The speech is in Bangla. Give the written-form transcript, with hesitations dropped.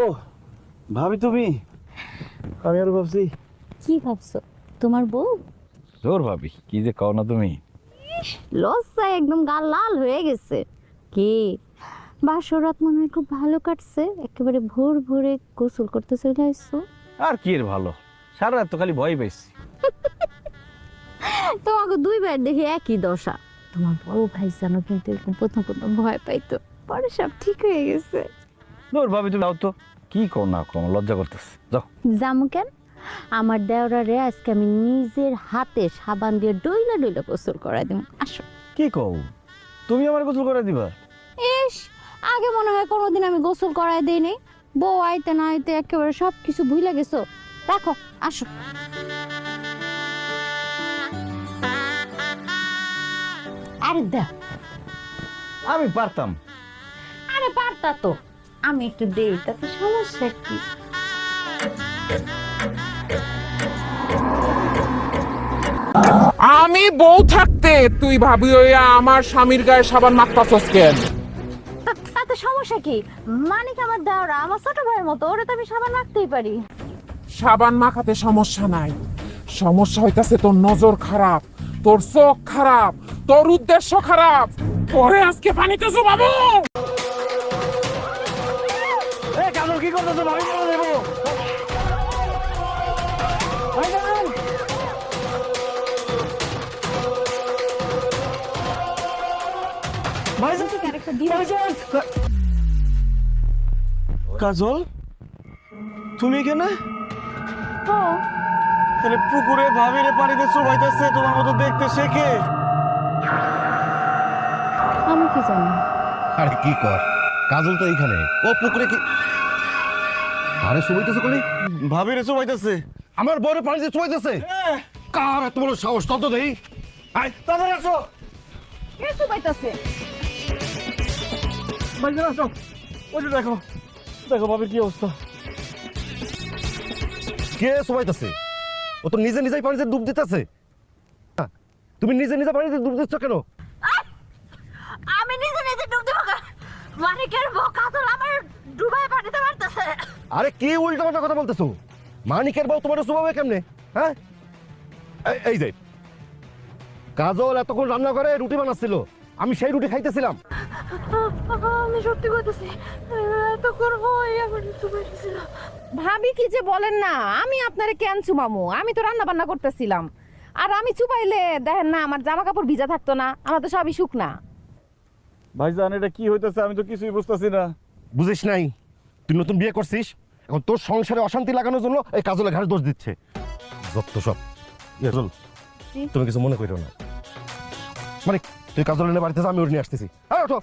ও ভাবি তুমি, আমি আর ভাবছি। কি ভাবছো? তোমার বউ? তোর ভাবি কি যে কও না তুমি। লজ্জায় একদম গাল লাল হয়ে গেছে। কি বাসরাত মনে হয় খুব ভালো কাটছে, একেবারে ভোর ভোরে গোসল করতে চলে আসছো। আর কি এর ভালো, সারা রাত তো খালি ভয় পাইছি। তোমাকে দুই ভাইয়ের দেখে একই দশা। তোমার বড় ভাই জানো কিন্তু এরকম প্রথম প্রথম ভয় পাইতো, পরে সব ঠিক হয়ে গেছে। তোর ভাবি তুমি যাও তো, কি কও না কও, লজ্জা করতেছে, যাও। জামু কেন? আমার দেওরারে আজকে আমি নিজের হাতে সাবান দিয়ে ডইলা ডইলা গোসল করাই দেব। আসো। কি কও, তুমি আমার গোসল করে দিবা? ইস, আগে মনে হয় কোনোদিন আমি গোসল করাই দেইনি। বউ আইতে না আইতে একেবারে সব কিছু ভুলে গেছো। রাখো, আসো। আরে দেখ, আমি পারতাম। আরে পারতা তো, আমি একটু দেই, তাতে সমস্যা কি? আমি বউ থাকতে তুই ভাবি হইয়া আমার স্বামীর গায়ে সাবান মাখতাছস কেন? তাতে সমস্যা কি? মানে কি আমার দেওরা আমার ছোট ভাইয়ের মতো, ওরে তো আমি সাবান রাখতেই পারি। সাবান মাখাতে সমস্যা নাই, সমস্যা হইতাছে তোর নজর খারাপ, তোর চোখ খারাপ, তোর উদ্দেশ্য খারাপ। পরে আজকে পানিতে জমাবো। এ কাজল কি করতেছো, ভাবি বলে দেবো। কাজল, তুমি এখানে? তাহলে পুকুরে ভাবিরে পানিতে চুবাইতেছে তোমার মতো দেখতে, সে কে? আমি কি জানি? আরে কি কর, কাজল তো এইখানে, ও পুকুরে কি আরে চুবাইতেছে কোনি? ভাবিরে চুবাইতেছে। আমার বউরে পানিতে চুবাইতেছে? কার এত বড় সাহস, তত দেই। আয় তাড়াতাড়ি আসো, কিছু পাইতাছে। বাইরে আসো। ওই যে দেখো, দেখো ভাবির কি অবস্থা। কে চুবাইতেছে? ও তো নিজে নিজেই পানিতে ডুব দিতেছে। তুমি নিজে নিজে পানিতে ডুব দিচ্ছ কেন? আমি নিজে নিজে ডুব দেবো কেন? মানিকের বউ কাজল আমার ডুবায় পানিতে মারতেছে। আরে কি উল্টাপাল্টা কথা বলতেছো? মানিকের বউ তোমার চুবাবে কেমনে? হ্যাঁ, এই যে কাজল এতক্ষণ রান্না করে রুটি বানাচ্ছিল, আমি সেই রুটি খাইতেছিলাম। আমি সত্যি কইতেছি, এত করবো এখন চুবাইতেছিল। ভাবি কি যে বলেন না, আমি আপনারে কেন চুমামু? আমি তো রান্না বান্না করতেছিলাম। আর আমি চুপাইলে দেখেন না আমার জামা কাপড় ভিজা থাকতো না, আমার তো সবই শুকনা। ভাইজান এটা কি হইতেছে, আমি তো কিছুই বুঝতেছি না। বুঝিস নাই, তুই নতুন বিয়ে করছিস, এখন তোর সংসারে অশান্তি লাগানোর জন্য এই কাজলের ঘাড়ে দোষ দিচ্ছে। যত সব। কাজল, তুমি কিছু মনে করো না, মানে তুই কাজল এনে বাড়িতে যা, আমি ওর নিয়ে আসতেছি। হ্যাঁ, ওঠো।